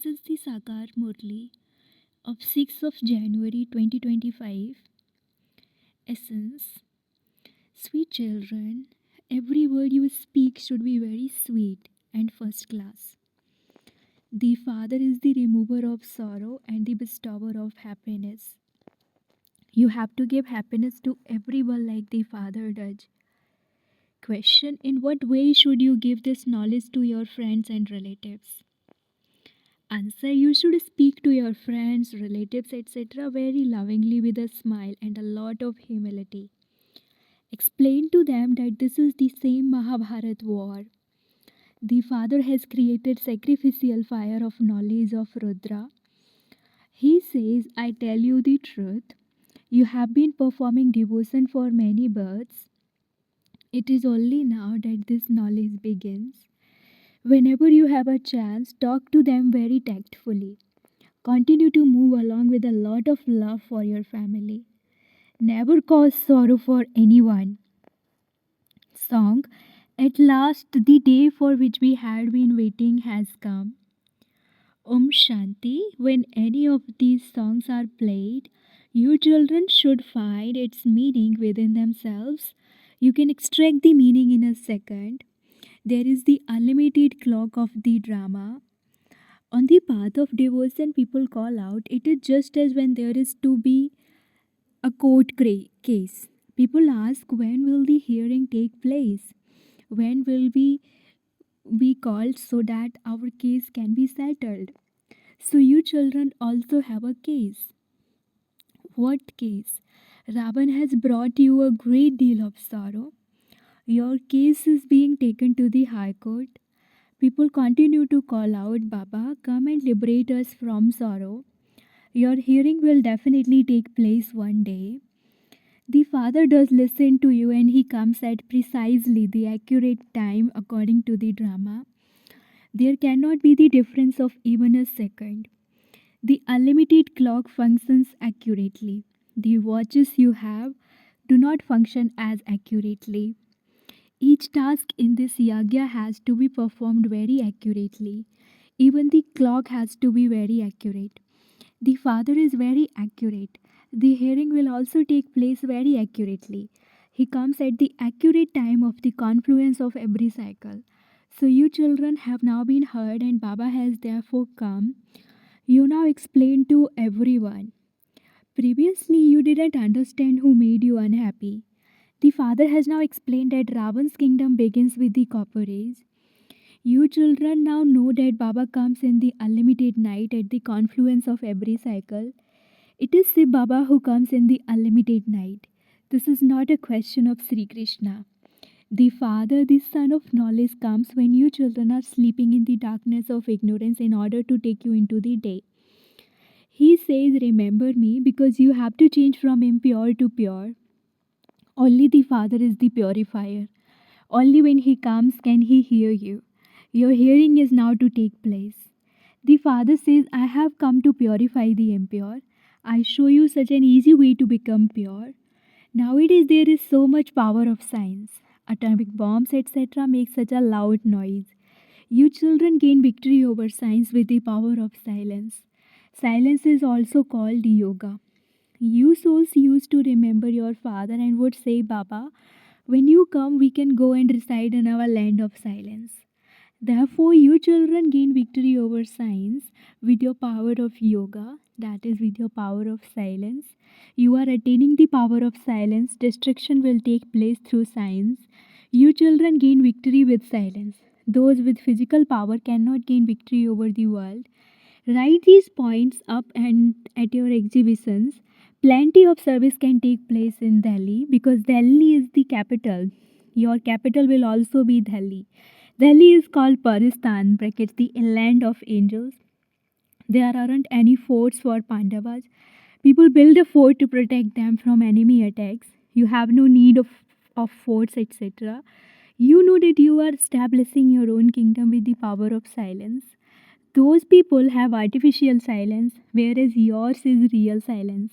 This is the Sakar Murli of 6th of January 2025. Essence. Sweet children, every word you speak should be very sweet and first class. The Father is the remover of sorrow and the bestower of happiness. You have to give happiness to everyone like the Father does. Question. In what way should you give this knowledge to your friends and relatives? Answer. You should speak to your friends, relatives, etc. very lovingly with a smile and a lot of humility. Explain to them that this is the same Mahabharat war. The Father has created sacrificial fire of knowledge of Rudra. He says, I tell you the truth. You have been performing devotion for many births. It is only now that this knowledge begins. Whenever you have a chance, talk to them very tactfully. Continue to move along with a lot of love for your family. Never cause sorrow for anyone. Song. At last, the day for which we had been waiting has come. Om Shanti. When any of these songs are played, you children should find its meaning within themselves. You can extract the meaning in a second. There is the unlimited clock of the drama. On the path of devotion, people call out, it is just as when there is to be a case. People ask, when will the hearing take place? When will we be called so that our case can be settled? So, you children also have a case. What case? Ravan has brought you a great deal of sorrow. Your case is being taken to the High Court. People continue to call out, Baba, come and liberate us from sorrow. Your hearing will definitely take place one day. The Father does listen to you and he comes at precisely the accurate time according to the drama. There cannot be the difference of even a second. The unlimited clock functions accurately. The watches you have do not function as accurately. Each task in this yagya has to be performed very accurately. Even the clock has to be very accurate. The Father is very accurate. The hearing will also take place very accurately. He comes at the accurate time of the confluence of every cycle. So, you children have now been heard, and Baba has therefore come. You now explain to everyone. Previously, you didn't understand who made you unhappy. The Father has now explained that Ravan's kingdom begins with the copper age. You children now know that Baba comes in the unlimited night at the confluence of every cycle. It is Shiv Baba who comes in the unlimited night. This is not a question of Sri Krishna. The Father, the Son of knowledge, comes when you children are sleeping in the darkness of ignorance in order to take you into the day. He says, remember me, because you have to change from impure to pure. Only the Father is the purifier. Only when He comes can He hear you. Your hearing is now to take place. The Father says, I have come to purify the impure. I show you such an easy way to become pure. Nowadays, there is so much power of science. Atomic bombs, etc., make such a loud noise. You children gain victory over science with the power of silence. Silence is also called yoga. You souls used to remember your father and would say, Baba, when you come, we can go and reside in our land of silence. Therefore, you children gain victory over science with your power of yoga, that is, with your power of silence. You are attaining the power of silence. Destruction will take place through science. You children gain victory with silence. Those with physical power cannot gain victory over the world. Write these points up and at your exhibitions. Plenty of service can take place in Delhi because Delhi is the capital. Your capital will also be Delhi. Delhi is called Paristan, brackets the land of angels. There aren't any forts for Pandavas. People build a fort to protect them from enemy attacks. You have no need of forts, etc. You know that you are establishing your own kingdom with the power of silence. Those people have artificial silence, whereas yours is real silence.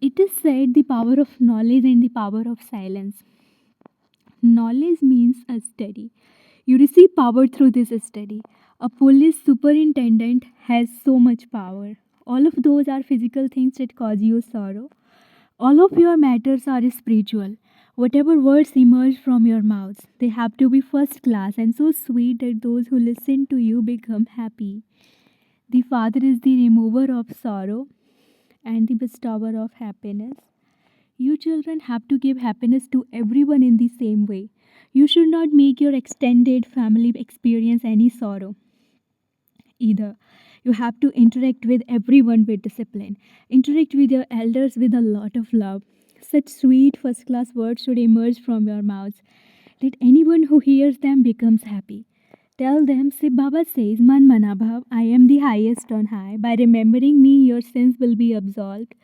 It is said the power of knowledge and the power of silence. Knowledge means a study. You receive power through this study. A police superintendent has so much power. All of those are physical things that cause you sorrow. All of your matters are spiritual. Whatever words emerge from your mouths, they have to be first class and so sweet that those who listen to you become happy. The Father is the remover of sorrow and the bestower of happiness. You children have to give happiness to everyone in the same way. You should not make your extended family experience any sorrow either. You have to interact with everyone with discipline. Interact with your elders with a lot of love. Such sweet first class words should emerge from your mouths. Let anyone who hears them becomes happy. Tell them, Sib Baba says, Man Manabhav, I am the highest on high. By remembering me, your sins will be absolved.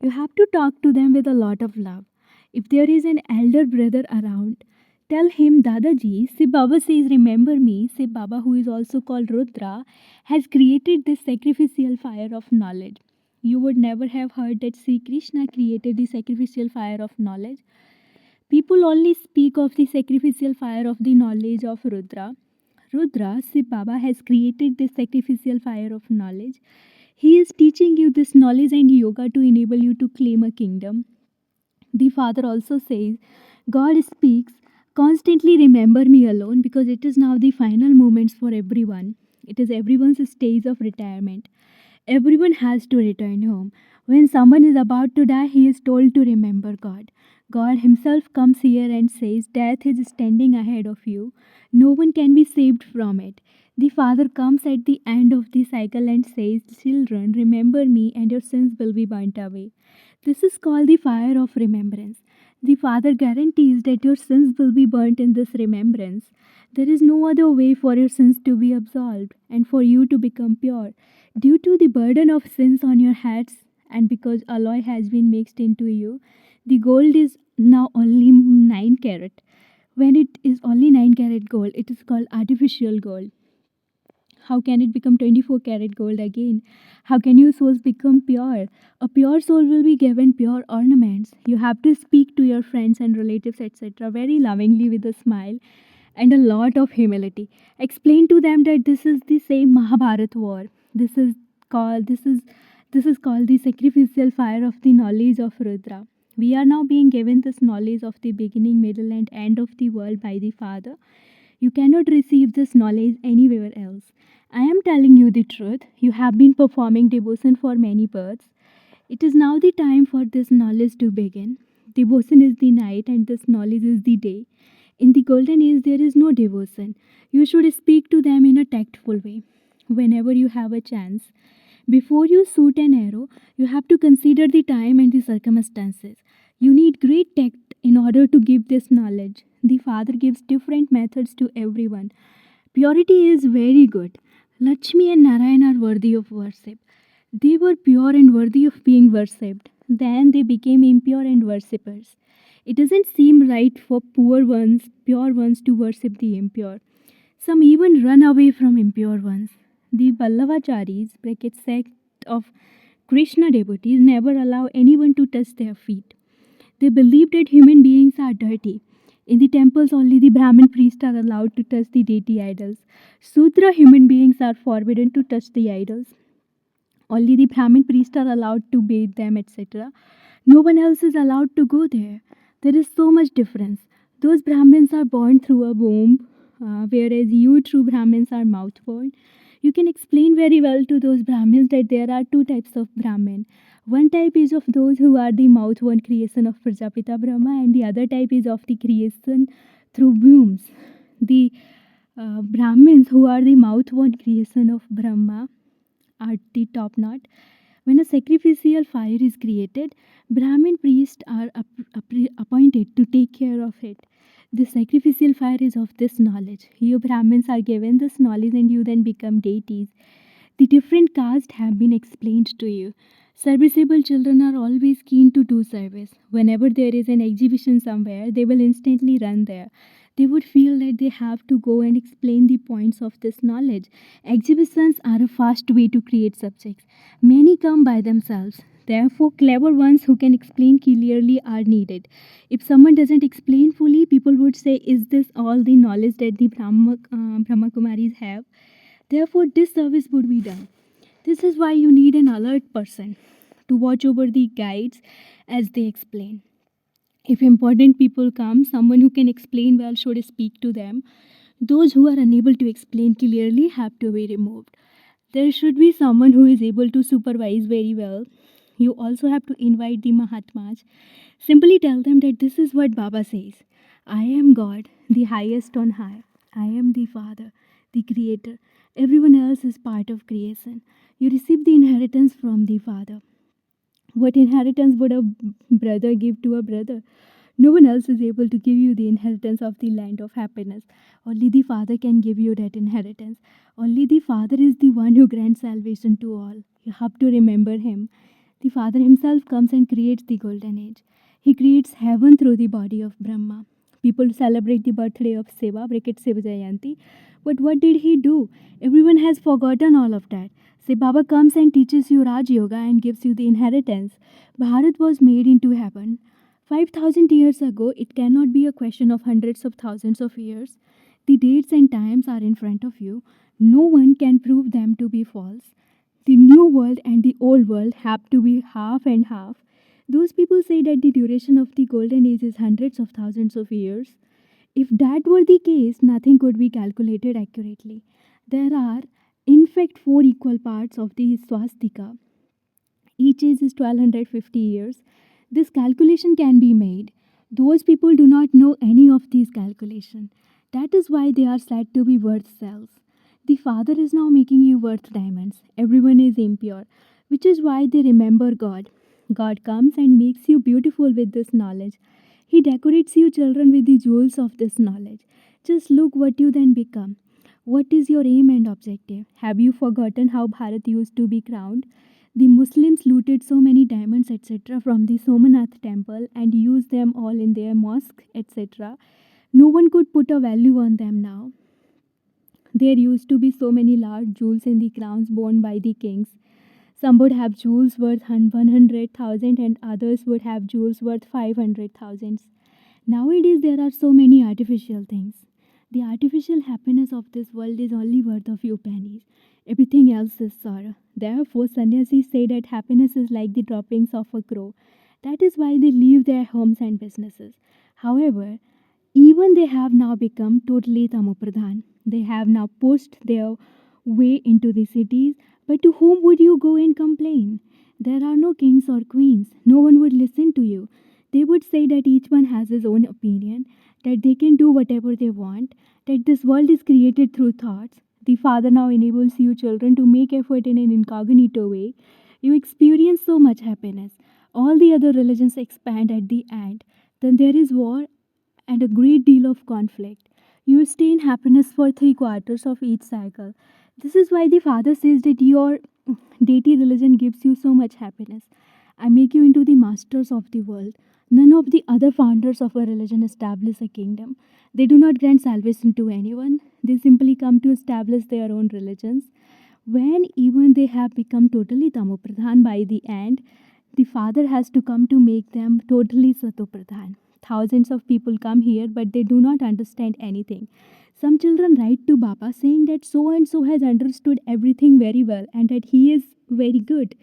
You have to talk to them with a lot of love. If there is an elder brother around, tell him, Dadaji, Sib Baba says, remember me. Sib Baba, who is also called Rudra, has created this sacrificial fire of knowledge. You would never have heard that Sri Krishna created the sacrificial fire of knowledge. People only speak of the sacrificial fire of the knowledge of Rudra. Rudra, Shiv Baba has created this sacrificial fire of knowledge. He is teaching you this knowledge and yoga to enable you to claim a kingdom. The Father also says, God speaks, constantly remember me alone because it is now the final moments for everyone. It is everyone's stage of retirement. Everyone has to return home. When someone is about to die, he is told to remember God. God Himself comes here and says, Death is standing ahead of you. No one can be saved from it. The Father comes at the end of the cycle and says, Children, remember me, and your sins will be burnt away. This is called the fire of remembrance. The Father guarantees that your sins will be burnt in this remembrance. There is no other way for your sins to be absolved and for you to become pure. Due to the burden of sins on your heads, and because alloy has been mixed into you, the gold is now only 9 carat. When it is only 9 carat gold, it is called artificial gold. How can it become 24 karat gold again? How can your souls become pure? A pure soul will be given pure ornaments. You have to speak to your friends and relatives, etc., very lovingly with a smile and a lot of humility. Explain to them that this is the same Mahabharat war. This is called this is this is called the sacrificial fire of the knowledge of Rudra. We are now being given this knowledge of the beginning, middle, and end of the world by the Father. You cannot receive this knowledge anywhere else. I am telling you the truth. You have been performing devotion for many births. It is now the time for this knowledge to begin. Devotion is the night and this knowledge is the day. In the golden age, there is no devotion. You should speak to them in a tactful way whenever you have a chance. Before you shoot an arrow, you have to consider the time and the circumstances. You need great tact in order to give this knowledge. The Father gives different methods to everyone. Purity is very good. Lakshmi and Narayan are worthy of worship. They were pure and worthy of being worshipped. Then they became impure and worshippers. It doesn't seem right for pure ones to worship the impure. Some even run away from impure ones. The Vallavacharis, bracket sect of Krishna devotees, never allow anyone to touch their feet. They believe that human beings are dirty. In the temples, only the Brahmin priests are allowed to touch the deity idols. Sudra human beings are forbidden to touch the idols. Only the Brahmin priests are allowed to bathe them, etc. No one else is allowed to go there. There is so much difference. Those Brahmins are born through a womb, whereas you true Brahmins are mouth born. You can explain very well to those Brahmins that there are two types of Brahmin. One type is of those who are the mouth born creation of Prajapita Brahma, and the other type is of the creation through wombs. The Brahmins who are the mouth born creation of Brahma are the top knot. When a sacrificial fire is created, Brahmin priests are appointed to take care of it. The sacrificial fire is of this knowledge. You Brahmins are given this knowledge and you then become deities. The different castes have been explained to you. Serviceable children are always keen to do service. Whenever there is an exhibition somewhere, they will instantly run there. They would feel that they have to go and explain the points of this knowledge. Exhibitions are a fast way to create subjects. Many come by themselves. Therefore, clever ones who can explain clearly are needed. If someone doesn't explain fully, people would say, Is this all the knowledge that the Brahma Kumaris have? Therefore, this service would be done. This is why you need an alert person to watch over the guides as they explain. If important people come, someone who can explain well should speak to them. Those who are unable to explain clearly have to be removed. There should be someone who is able to supervise very well. You also have to invite the Mahatmas. Simply tell them that this is what Baba says: I am God, the highest on high. I am the Father, the Creator. Everyone else is part of creation. You receive the inheritance from the Father. What inheritance would a brother give to a brother? No one else is able to give you the inheritance of the land of happiness. Only the Father can give you that inheritance. Only the Father is the one who grants salvation to all. You have to remember Him. The Father Himself comes and creates the golden age. He creates heaven through the body of Brahma. People celebrate the birthday of Shiva, bracket Shiva Jayanti. But what did he do? Everyone has forgotten all of that. Say Baba comes and teaches you Raj Yoga and gives you the inheritance. Bharat was made into heaven. 5,000 years ago, it cannot be a question of hundreds of thousands of years. The dates and times are in front of you. No one can prove them to be false. The new world and the old world have to be half and half. Those people say that the duration of the golden age is hundreds of thousands of years. If that were the case, nothing could be calculated accurately. There are, in fact, four equal parts of the swastika. Each age is 1250 years. This calculation can be made. Those people do not know any of these calculations. That is why they are said to be worth cells. The Father is now making you worth diamonds. Everyone is impure, which is why they remember God. God comes and makes you beautiful with this knowledge. He decorates you children with the jewels of this knowledge. Just look what you then become. What is your aim and objective? Have you forgotten how Bharat used to be crowned? The Muslims looted so many diamonds, etc., from the Somanath temple and used them all in their mosque, etc. No one could put a value on them now. There used to be so many large jewels in the crowns worn by the kings. Some would have jewels worth 100,000 and others would have jewels worth 500,000. Nowadays, there are so many artificial things. The artificial happiness of this world is only worth a few pennies. Everything else is sorrow. Therefore, sannyasis say that happiness is like the droppings of a crow. That is why they leave their homes and businesses. However, even they have now become totally tamopradhan. They have now pushed their way into the cities. But to whom would you go and complain? There are no kings or queens. No one would listen to you. They would say that each one has his own opinion, that they can do whatever they want, that this world is created through thoughts. The Father now enables you children to make effort in an incognito way. You experience so much happiness. All the other religions expand at the end. Then there is war and a great deal of conflict. You stay in happiness for 3 quarters of each cycle. This is why the Father says that your deity religion gives you so much happiness. I make you into the masters of the world. None of the other founders of a religion establish a kingdom. They do not grant salvation to anyone. They simply come to establish their own religions. When even they have become totally tamopradhan by the end, the Father has to come to make them totally satopradhan. Thousands of people come here, but they do not understand anything. Some children write to Baba saying that so and so has understood everything very well and that he is very good.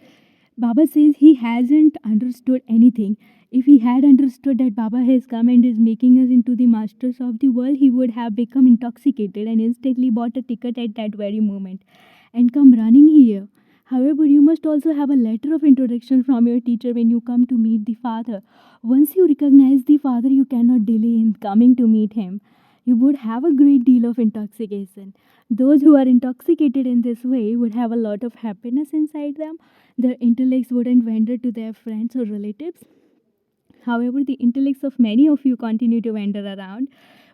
Baba says he hasn't understood anything. If he had understood that Baba has come and is making us into the masters of the world, he would have become intoxicated and instantly bought a ticket at that very moment and come running here. However, you must also have a letter of introduction from your teacher when you come to meet the Father. Once you recognize the Father, you cannot delay in coming to meet him. You would have a great deal of intoxication. Those who are intoxicated in this way would have a lot of happiness inside them. Their intellects wouldn't wander to their friends or relatives. However, the intellects of many of you continue to wander around.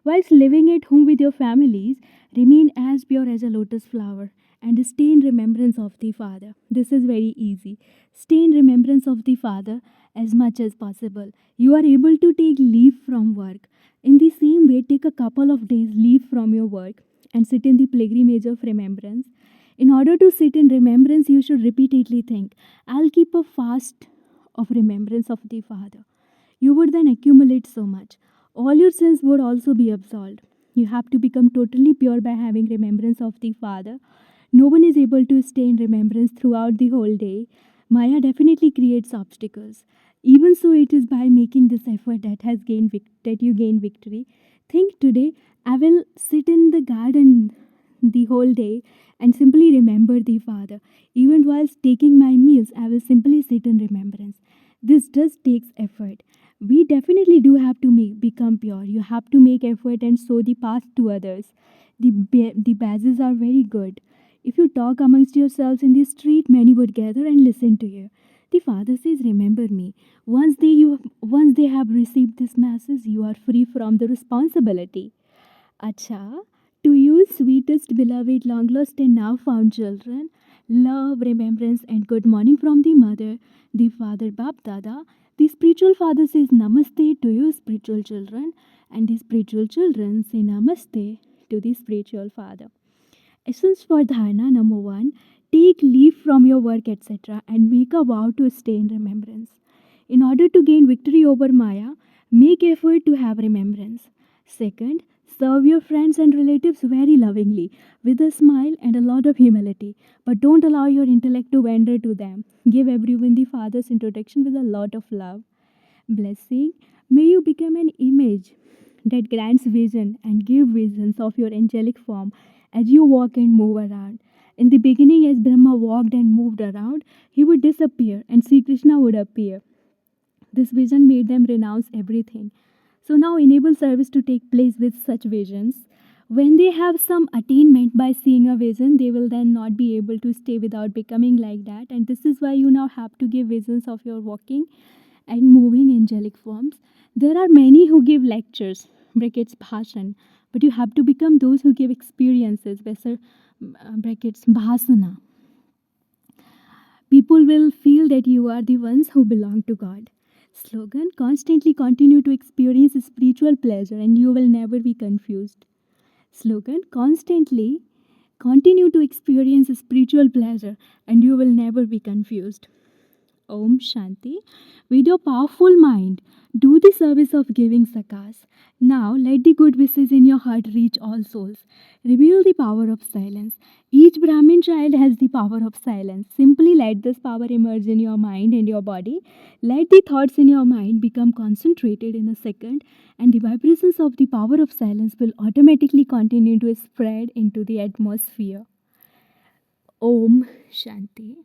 Whilst living at home with your families, remain as pure as a lotus flower and stay in remembrance of the Father. This is very easy. Stay in remembrance of the Father as much as possible. You are able to take leave from work. In the same way, take a couple of days leave from your work and sit in the pilgrimage of remembrance. In order to sit in remembrance, you should repeatedly think, I'll keep a fast of remembrance of the Father. You would then accumulate so much. All your sins would also be absolved. You have to become totally pure by having remembrance of the Father. No one is able to stay in remembrance throughout the whole day. Maya definitely creates obstacles. Even so, it is by making this effort that you gain victory. Think today, I will sit in the garden the whole day and simply remember the Father. Even whilst taking my meals, I will simply sit in remembrance. This just takes effort. We definitely do have to become pure. You have to make effort and show the path to others. The badges are very good. If you talk amongst yourselves in the street, many would gather and listen to you. The Father says, "Remember me." Once they have received this message, you are free from the responsibility. Acha, to you, sweetest, beloved, long lost, and now found children, love, remembrance, and good morning from the mother, the father, Bab Dada. The spiritual father says Namaste to you, spiritual children, and the spiritual children say Namaste to the spiritual father. Essence for dharana number one, take leave from your work, etc., and make a vow to stay in remembrance. In order to gain victory over Maya, make effort to have remembrance. Second, serve your friends and relatives very lovingly, with a smile and a lot of humility. But don't allow your intellect to wander to them. Give everyone the Father's introduction with a lot of love. Blessing, may you become an image that grants vision and give visions of your angelic form as you walk and move around. In the beginning, as Brahma walked and moved around, he would disappear and Sri Krishna would appear. This vision made them renounce everything. So now enable service to take place with such visions. When they have some attainment by seeing a vision, they will then not be able to stay without becoming like that. And this is why you now have to give visions of your walking and moving angelic forms. There are many who give lectures, brackets bhashan, but you have to become those who give experiences, brackets bhasana. People will feel that you are the ones who belong to God. Slogan, constantly continue to experience spiritual pleasure and you will never be confused. Slogan, constantly continue to experience spiritual pleasure and you will never be confused. Om Shanti. With your powerful mind, do the service of giving sakas. Now let the good wishes in your heart reach all souls. Reveal the power of silence. Each Brahmin child has the power of silence. Simply let this power emerge in your mind and your body. Let the thoughts in your mind become concentrated in a second, and the vibrations of the power of silence will automatically continue to spread into the atmosphere. Om Shanti.